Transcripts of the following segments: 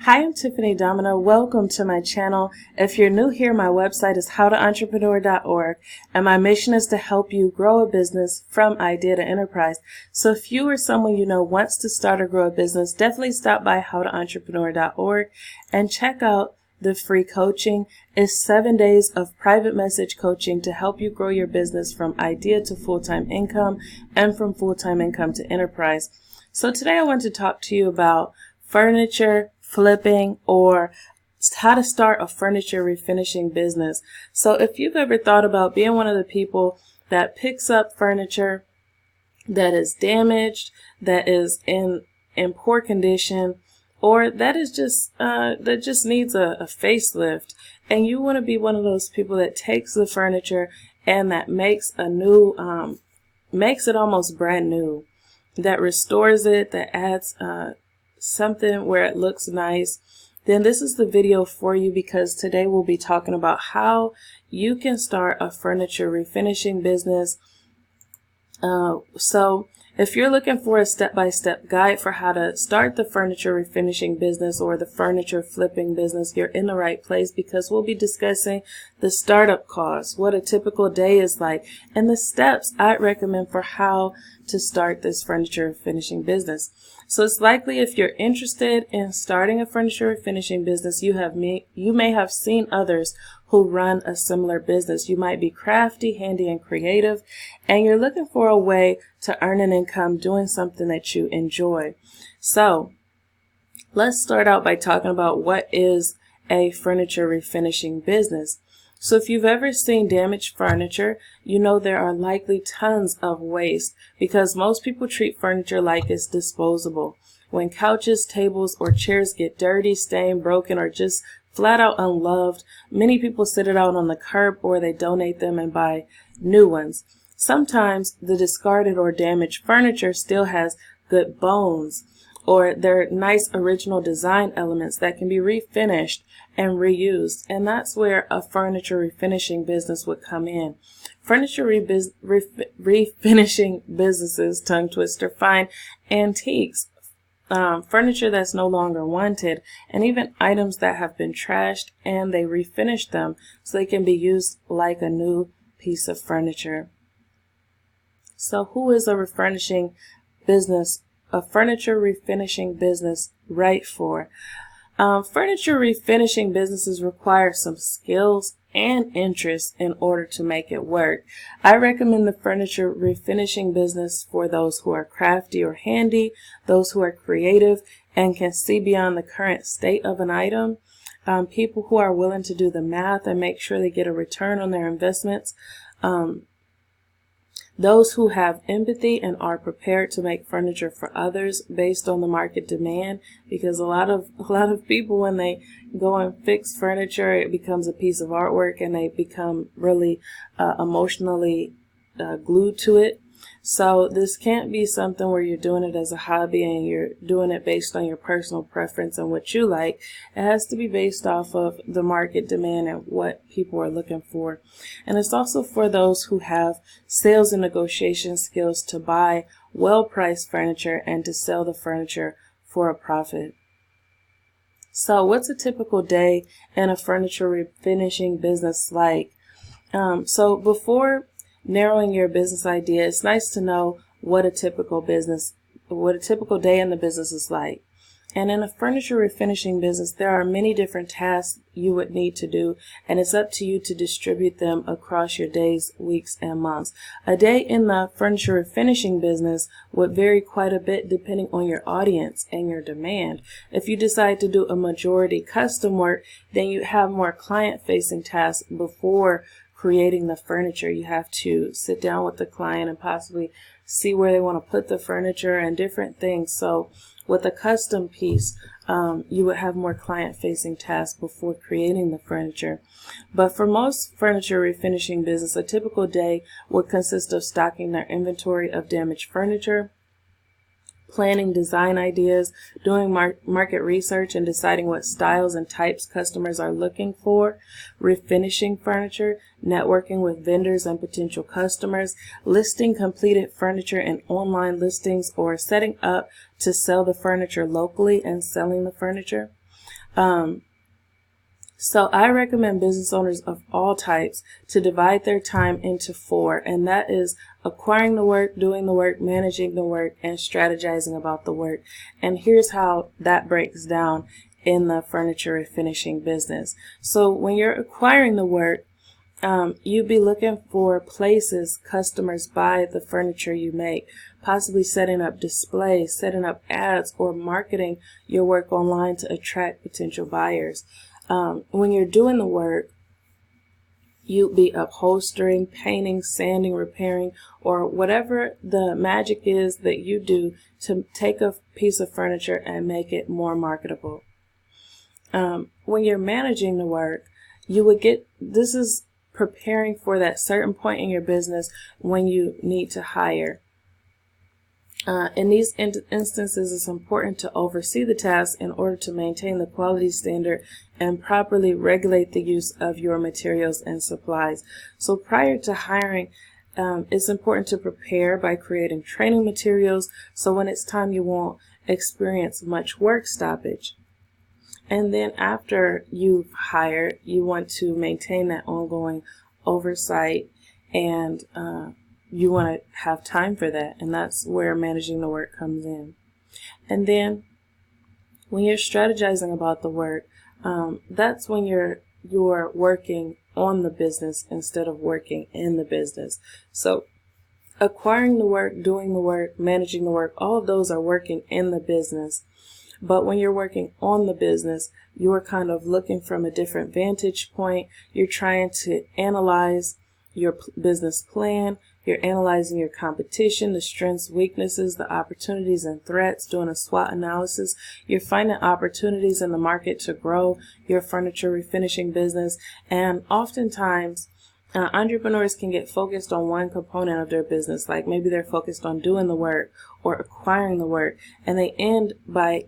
Hi, I'm Tiffany Domino. Welcome to my channel. If you're new here, my website is howtoentrepreneur.org, and my mission is to help you grow a business from idea to enterprise. So if you or someone you know wants to start or grow a business, definitely stop by howtoentrepreneur.org and check out the free coaching. It's 7 days of private message coaching to help you grow your business from idea to full-time income and from full-time income to enterprise. So today I want to talk to you about furniture flipping, or how to start a furniture refinishing business. So if you've ever thought about being one of the people that picks up furniture that is damaged, that is in poor condition, or that is just that just needs a facelift, and you want to be one of those people that takes the furniture and that makes a new makes it almost brand new, that restores it, that adds something where it looks nice, then this is the video for you, because today we'll be talking about how you can start a furniture refinishing business. So if you're looking for a step-by-step guide for how to start the furniture refinishing business or the furniture flipping business, you're in the right place, because we'll be discussing the startup costs, what a typical day is like, and the steps I'd recommend for how to start this furniture finishing business. So it's likely, if you're interested in starting a furniture finishing business, you may have seen others who run a similar business. You might be crafty, handy, and creative, and you're looking for a way to earn an income doing something that you enjoy. So let's start out by talking about what is a furniture refinishing business. So if you've ever seen damaged furniture, you know there are likely tons of waste, because most people treat furniture like it's disposable. When couches, tables, or chairs get dirty, stained, broken, or just flat out unloved, many people sit it out on the curb, or they donate them and buy new ones. Sometimes the discarded or damaged furniture still has good bones, or they're nice original design elements that can be refinished and reused. And that's where a furniture refinishing business would come in. Furniture refinishing businesses, tongue twister, find antiques, furniture that's no longer wanted, and even items that have been trashed, and they refinish them so they can be used like a new piece of furniture. So who is a furniture refinishing business right for? Furniture refinishing businesses require some skills and interest in order to make it work. I recommend the furniture refinishing business for those who are crafty or handy, those who are creative and can see beyond the current state of an item, people who are willing to do the math and make sure they get a return on their investments, those who have empathy and are prepared to make furniture for others based on the market demand, because a lot of people, when they go and fix furniture, it becomes a piece of artwork and they become really emotionally glued to it. So this can't be something where you're doing it as a hobby and you're doing it based on your personal preference and what you like. It has to be based off of the market demand and what people are looking for. And it's also for those who have sales and negotiation skills to buy well-priced furniture and to sell the furniture for a profit. So what's a typical day in a furniture refinishing business like? So before narrowing your business idea, it's nice to know what a typical day in the business is like. And in a furniture refinishing business, there are many different tasks you would need to do, and it's up to you to distribute them across your days, weeks, and months. A day in the furniture refinishing business would vary quite a bit depending on your audience and your demand. If you decide to do a majority custom work, then you have more client-facing tasks before creating the furniture. You have to sit down with the client and possibly see where they want to put the furniture and different things. So with a custom piece, you would have more client-facing tasks before creating the furniture. But for most furniture refinishing business, a typical day would consist of stocking their inventory of damaged furniture, planning design ideas, doing market research and deciding what styles and types customers are looking for, refinishing furniture, networking with vendors and potential customers, listing completed furniture in online listings, or setting up to sell the furniture locally and selling the furniture. So I recommend business owners of all types to divide their time into 4, and that is acquiring the work, doing the work, managing the work, and strategizing about the work. And here's how that breaks down in the furniture refinishing business. So when you're acquiring the work, you'd be looking for places customers buy the furniture you make, possibly setting up displays, setting up ads, or marketing your work online to attract potential buyers. When you're doing the work, you'd be upholstering, painting, sanding, repairing, or whatever the magic is that you do to take a piece of furniture and make it more marketable. When you're managing the work, this is preparing for that certain point in your business when you need to hire. In these instances, it's important to oversee the task in order to maintain the quality standard and properly regulate the use of your materials and supplies. So prior to hiring, it's important to prepare by creating training materials so when it's time you won't experience much work stoppage. And then after you've hired, you want to maintain that ongoing oversight, and you want to have time for that, and that's where managing the work comes in. And then when you're strategizing about the work, that's when you're working on the business instead of working in the business. So acquiring the work, doing the work, managing the work, all of those are working in the business. But when you're working on the business, you're kind of looking from a different vantage point. You're trying to analyze your business plan. You're analyzing your competition, the strengths, weaknesses, the opportunities and threats, doing a SWOT analysis. You're finding opportunities in the market to grow your furniture refinishing business. And oftentimes, entrepreneurs can get focused on one component of their business, like maybe they're focused on doing the work or acquiring the work, and they end by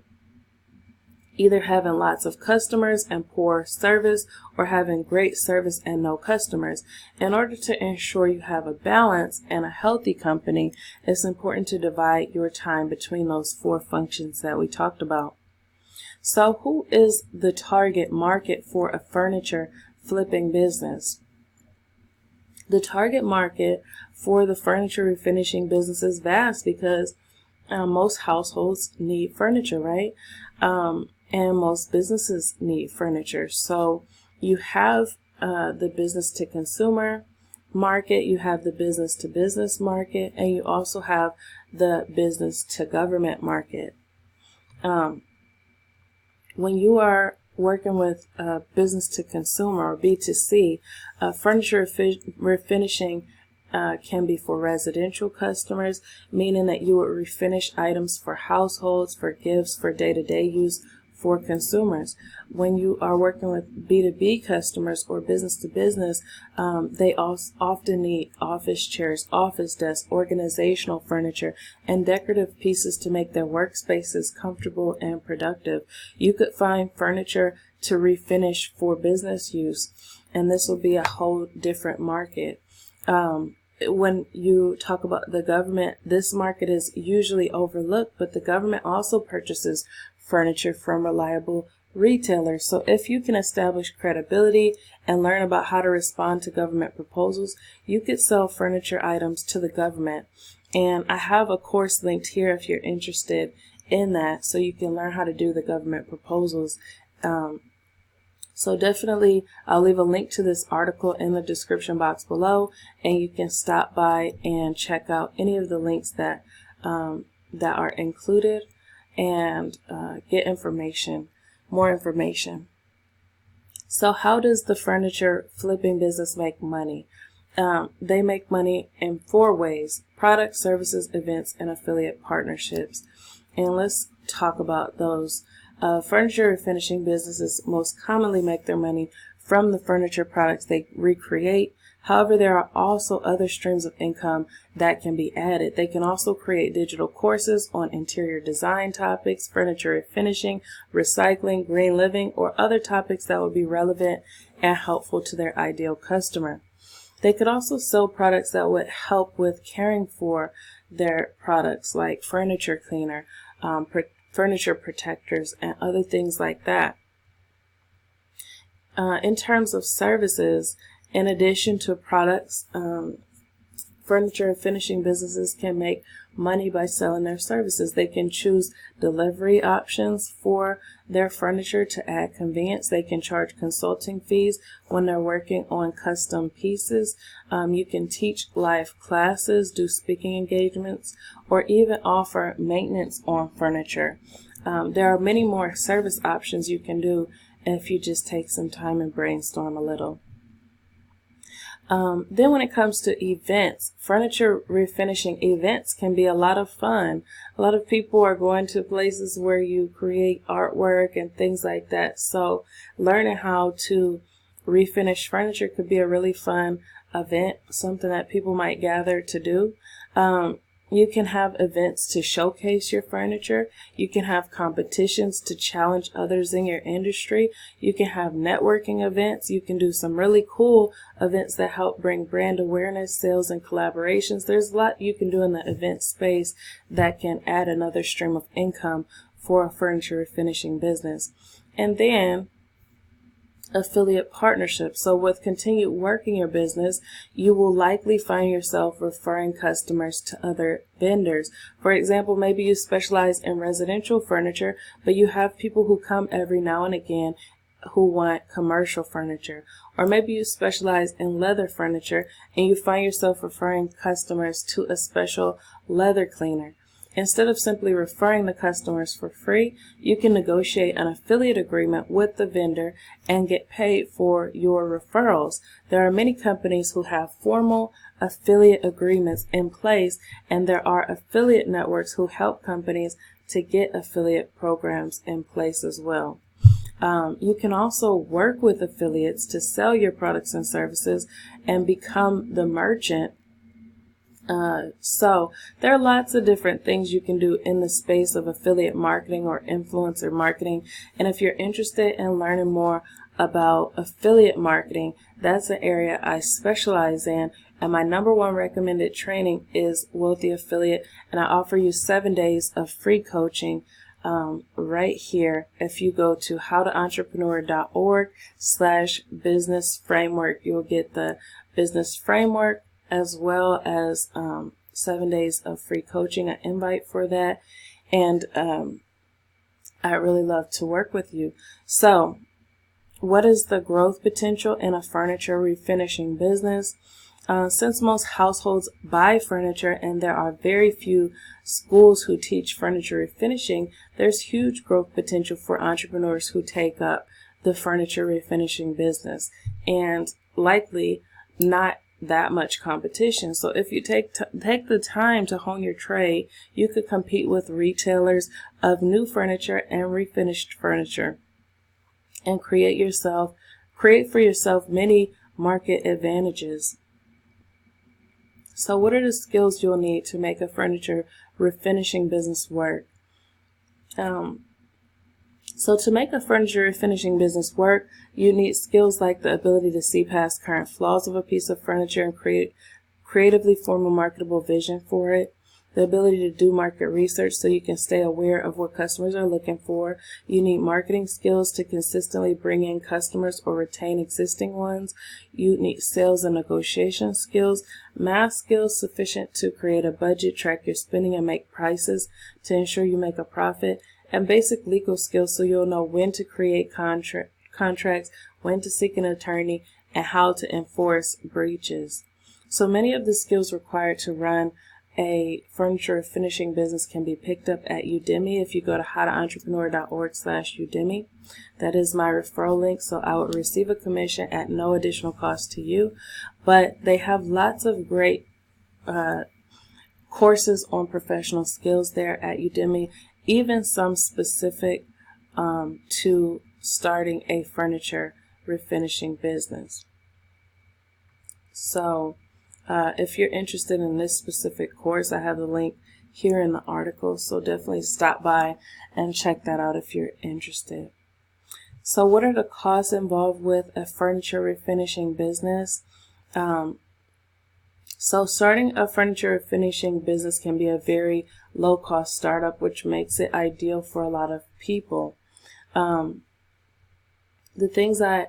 either having lots of customers and poor service, or having great service and no customers. In order to ensure you have a balance and a healthy company, it's important to divide your time between those 4 functions that we talked about. So who is the target market for a furniture flipping business? The target market for the furniture refinishing business is vast because most households need furniture, right? And most businesses need furniture. So you have the business to consumer market, you have the business to business market, and you also have the business to government market. When you are working with business to consumer or B2C, furniture refinishing can be for residential customers, meaning that you would refinish items for households, for gifts, for day-to-day use for consumers. When you are working with B2B customers or business to business, they often need office chairs, office desks, organizational furniture, and decorative pieces to make their workspaces comfortable and productive. You could find furniture to refinish for business use, and this will be a whole different market. When you talk about the government, this market is usually overlooked, but the government also purchases furniture from reliable retailers. So if you can establish credibility and learn about how to respond to government proposals, you could sell furniture items to the government. And I have a course linked here if you're interested in that, so you can learn how to do the government proposals. So definitely, I'll leave a link to this article in the description box below, and you can stop by and check out any of the links that are included and get more information. So how does the furniture flipping business make money? They make money in 4 ways: products, services, events, and affiliate partnerships. And let's talk about those. Furniture refinishing businesses most commonly make their money from the furniture products they recreate. However, there are also other streams of income that can be added. They can also create digital courses on interior design topics, furniture refinishing, recycling, green living, or other topics that would be relevant and helpful to their ideal customer. They could also sell products that would help with caring for their products, like furniture cleaner, furniture protectors, and other things like that. In terms of services, in addition to products, furniture and finishing businesses can make money by selling their services. They can choose delivery options for their furniture to add convenience. They can charge consulting fees when they're working on custom pieces. You can teach live classes, do speaking engagements, or even offer maintenance on furniture. There are many more service options you can do if you just take some time and brainstorm a little. Then when it comes to events, furniture refinishing events can be a lot of fun. A lot of people are going to places where you create artwork and things like that. So learning how to refinish furniture could be a really fun event, something that people might gather to do. You can have events to showcase your furniture. You can have competitions to challenge others in your industry. You can have networking events. You can do some really cool events that help bring brand awareness, sales, and collaborations. There's a lot you can do in the event space that can add another stream of income for a furniture refinishing business. And then affiliate partnerships. So with continued work in your business, you will likely find yourself referring customers to other vendors. For example, maybe you specialize in residential furniture, but you have people who come every now and again who want commercial furniture. Or maybe you specialize in leather furniture and you find yourself referring customers to a special leather cleaner. Instead of simply referring the customers for free, you can negotiate an affiliate agreement with the vendor and get paid for your referrals. There are many companies who have formal affiliate agreements in place, and there are affiliate networks who help companies to get affiliate programs in place as well. You can also work with affiliates to sell your products and services and become the merchant. So there are lots of different things you can do in the space of affiliate marketing or influencer marketing. And if you're interested in learning more about affiliate marketing, that's an area I specialize in. And my #1 recommended training is Wealthy Affiliate. And I offer you 7 days of free coaching right here. If you go to howtoentrepreneur.org/business framework, you'll get the business framework as well as 7 days of free coaching, an invite for that. And I'd really love to work with you. So what is the growth potential in a furniture refinishing business? Since most households buy furniture and there are very few schools who teach furniture refinishing, there's huge growth potential for entrepreneurs who take up the furniture refinishing business, and likely not that much competition. So if you take the time to hone your trade, you could compete with retailers of new furniture and refinished furniture and create for yourself many market advantages. So what are the skills you'll need to make a furniture refinishing business work? So to make a furniture refinishing business work, you need skills like the ability to see past current flaws of a piece of furniture and creatively form a marketable vision for it. The ability to do market research so you can stay aware of what customers are looking for. You need marketing skills to consistently bring in customers or retain existing ones. You need sales and negotiation skills, math skills sufficient to create a budget, track your spending, and make prices to ensure you make a profit, and basic legal skills so you'll know when to create contracts, when to seek an attorney, and how to enforce breaches. So many of the skills required to run a furniture finishing business can be picked up at Udemy. If you go to howtoentrepreneur.org/Udemy, that is my referral link, so I would receive a commission at no additional cost to you. But they have lots of great courses on professional skills there at Udemy, even some specific to starting a furniture refinishing business. So if you're interested in this specific course, I have the link here in the article, so definitely stop by and check that out if you're interested. So what are the costs involved with a furniture refinishing business? So starting a furniture refinishing business can be a very low-cost the things I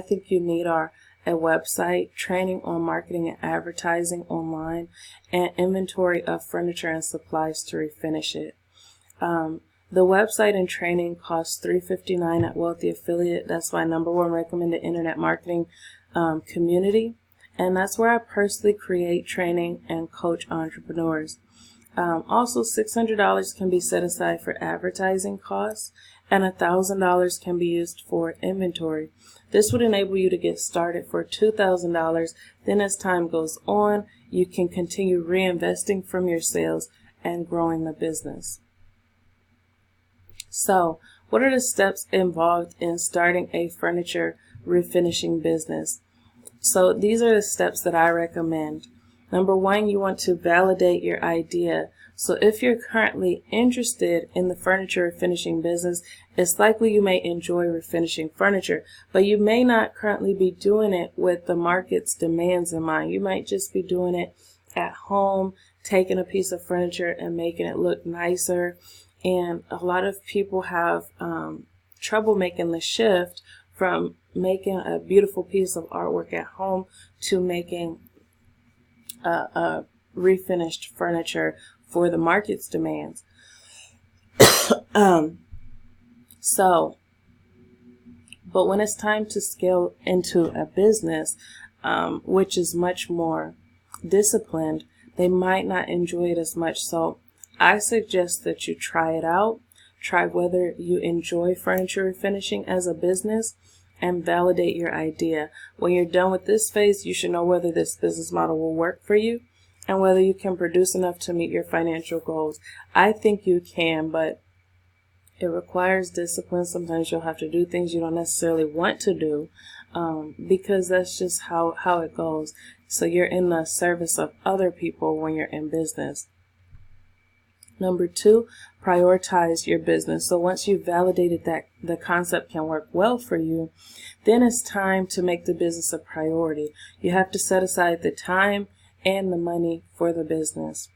think you need are a website, training on marketing and advertising online, and inventory of furniture and supplies to refinish it. The website and training costs $359 at Wealthy Affiliate. That's my #1 recommended internet marketing community, and that's where I personally create training and coach entrepreneurs. Also, $600 can be set aside for advertising costs, and $1,000 can be used for inventory. This would enable you to get started for $2,000. Then as time goes on, you can continue reinvesting from your sales and growing the business. So, what are the steps involved in starting a furniture refinishing business? So these are the steps that I recommend. #1, you want to validate your idea. So if you're currently interested in the furniture refinishing business, it's likely you may enjoy refinishing furniture, but you may not currently be doing it with the market's demands in mind. You might just be doing it at home, taking a piece of furniture and making it look nicer. And a lot of people have trouble making the shift from making a beautiful piece of artwork at home to making a refinished furniture for the market's demands. But when it's time to scale into a business, which is much more disciplined, they might not enjoy it as much. So I suggest that you try it out, try whether you enjoy furniture refinishing as a business, and validate your idea. When you're done with this phase, you should know whether this business model will work for you and whether you can produce enough to meet your financial goals. I think you can, but it requires discipline. Sometimes you'll have to do things you don't necessarily want to do because that's just how it goes. So you're in the service of other people when you're in business. #2, prioritize your business. So once you've validated that the concept can work well for you, then it's time to make the business a priority. You have to set aside the time and the money for the business.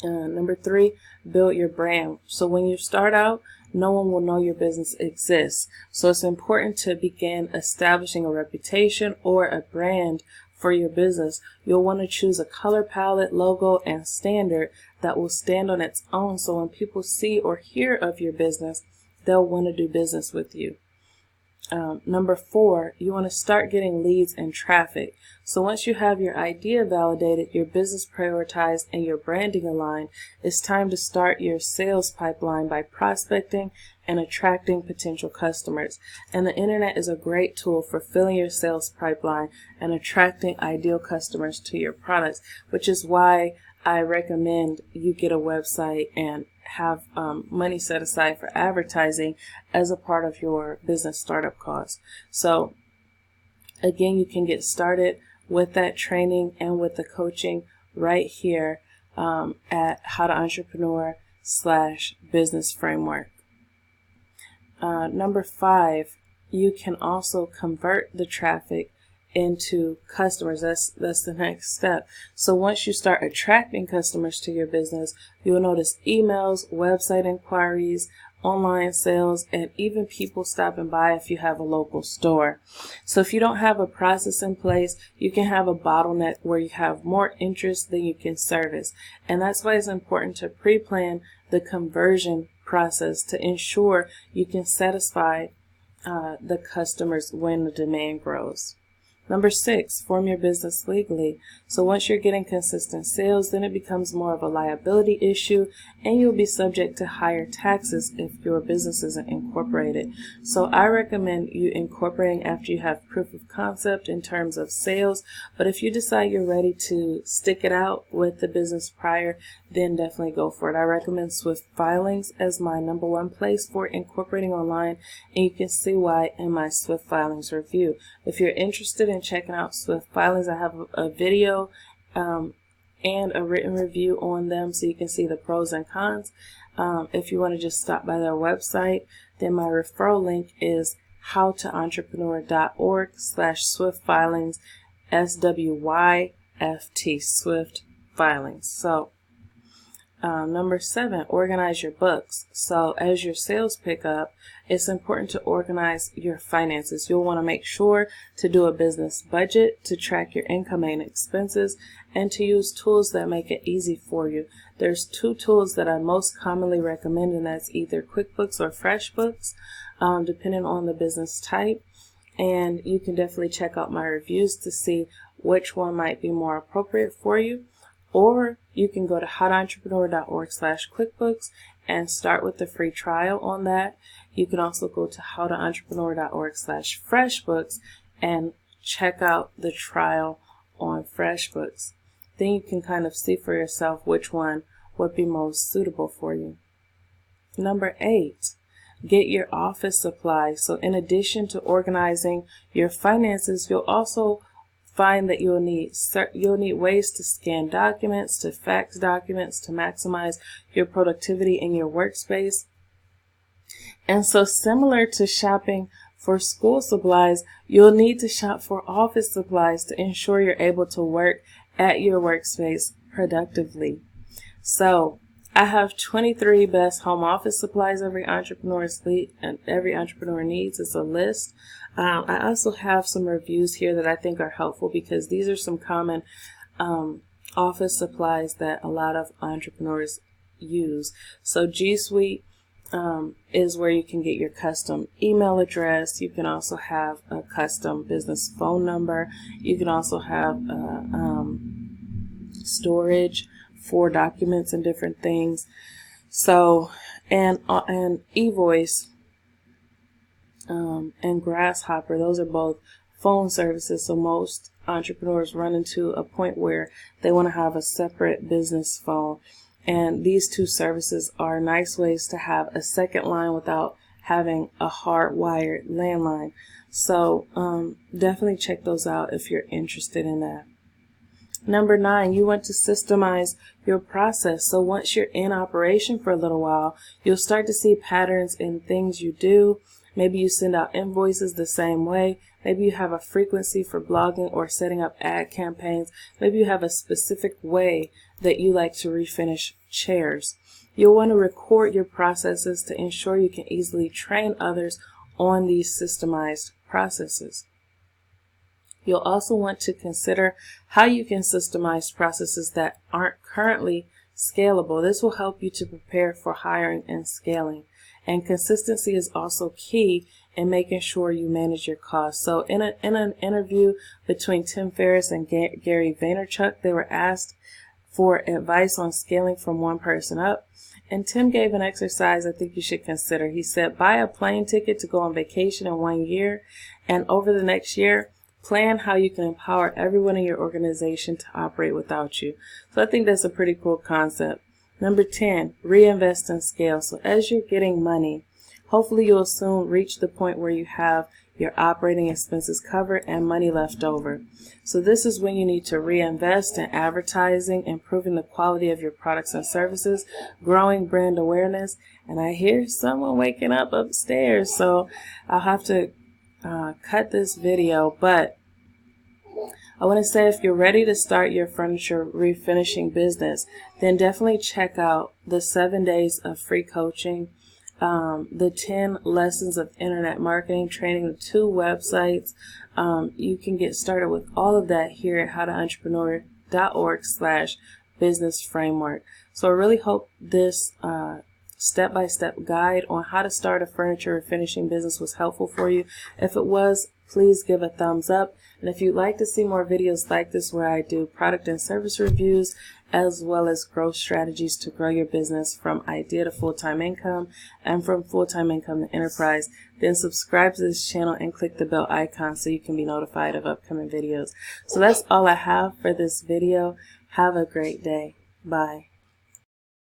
#3, build your brand. So when you start out, no one will know your business exists. So it's important to begin establishing a reputation or a brand for your business. You'll want to choose a color palette, logo, and standard that will stand on its own. So when people see or hear of your business, they'll want to do business with you. #4, you want to start getting leads and traffic. So once you have your idea validated, your business prioritized, and your branding aligned, it's time to start your sales pipeline by prospecting and attracting potential customers. And the internet is a great tool for filling your sales pipeline and attracting ideal customers to your products, which is why I recommend you get a website and have money set aside for advertising as a part of your business startup costs. So again, you can get started with that training and with the coaching right here at HowToEntrepreneur/Business Framework. #5, you can also convert the traffic into customers. That's the next step. So once you start attracting customers to your business, you'll notice emails, website inquiries, online sales, and even people stopping by if you have a local store. So if you don't have a process in place, you can have a bottleneck where you have more interest than you can service. And that's why it's important to pre-plan the conversion process to ensure you can satisfy the customers when the demand grows. #6, form your business legally. So once you're getting consistent sales, then it becomes more of a liability issue and you'll be subject to higher taxes if your business isn't incorporated. So I recommend you incorporating after you have proof of concept in terms of sales. But if you decide you're ready to stick it out with the business prior, then definitely go for it. I recommend Swift Filings as my #1 place for incorporating online, and you can see why in my Swift Filings review. If you're interested in checking out Swift Filings, I have a video and a written review on them so you can see the pros and cons. If you want to just stop by their website, then my referral link is howtoentrepreneur.org/Swift Filings, SWYFT, Swift Filings. So Number 7, organize your books. So as your sales pick up, it's important to organize your finances. You'll want to make sure to do a business budget, to track your income and expenses, and to use tools that make it easy for you. There's 2 tools that I most commonly recommend, and that's either QuickBooks or FreshBooks, depending on the business type. And you can definitely check out my reviews to see which one might be more appropriate for you. Or you can go to howtoentrepreneur.org/QuickBooks and start with the free trial on that. You can also go to howtoentrepreneur.org/FreshBooks and check out the trial on FreshBooks. Then you can kind of see for yourself which one would be most suitable for you. Number 8, get your office supplies. So in addition to organizing your finances, you'll also find that you'll need ways to scan documents, to fax documents, to maximize your productivity in your workspace. And so similar to shopping for school supplies, you'll need to shop for office supplies to ensure you're able to work at your workspace productively. So I have 23 best home office supplies every entrepreneur needs. It's a list. I also have some reviews here that I think are helpful because these are some common office supplies that a lot of entrepreneurs use. So G Suite is where you can get your custom email address. You can also have a custom business phone number. You can also have storage for documents and different things. So, and eVoice and Grasshopper, those are both phone services. So most entrepreneurs run into a point where they want to have a separate business phone. And these 2 services are nice ways to have a second line without having a hardwired landline. So definitely check those out if you're interested in that. Number 9, you want to systemize your process. So once you're in operation for a little while, you'll start to see patterns in things you do. Maybe you send out invoices the same way. Maybe you have a frequency for blogging or setting up ad campaigns. Maybe you have a specific way that you like to refinish chairs. You'll want to record your processes to ensure you can easily train others on these systemized processes. You'll also want to consider how you can systemize processes that aren't currently scalable. This will help you to prepare for hiring and scaling. And consistency is also key in making sure you manage your costs. So in an interview between Tim Ferriss and Gary Vaynerchuk, they were asked for advice on scaling from one person up. And Tim gave an exercise I think you should consider. He said, buy a plane ticket to go on vacation in 1 year, and over the next year, plan how you can empower everyone in your organization to operate without you. So I think that's a pretty cool concept. Number 10, reinvest and scale. So as you're getting money, hopefully you'll soon reach the point where you have your operating expenses covered and money left over. So this is when you need to reinvest in advertising, improving the quality of your products and services, growing brand awareness. And I hear someone waking up upstairs, so I'll have to cut this video, but I want to say if you're ready to start your furniture refinishing business, then definitely check out the 7 days of free coaching, the 10 lessons of internet marketing training, the 2 websites. You can get started with all of that here at howtoentrepreneur.org/business framework. So I really hope this step-by-step guide on how to start a furniture refinishing business was helpful for you. If it was, please give a thumbs up. And if you'd like to see more videos like this where I do product and service reviews as well as growth strategies to grow your business from idea to full-time income and from full-time income to enterprise, then subscribe to this channel and click the bell icon so you can be notified of upcoming videos. So that's all I have for this video. Have a great day. Bye.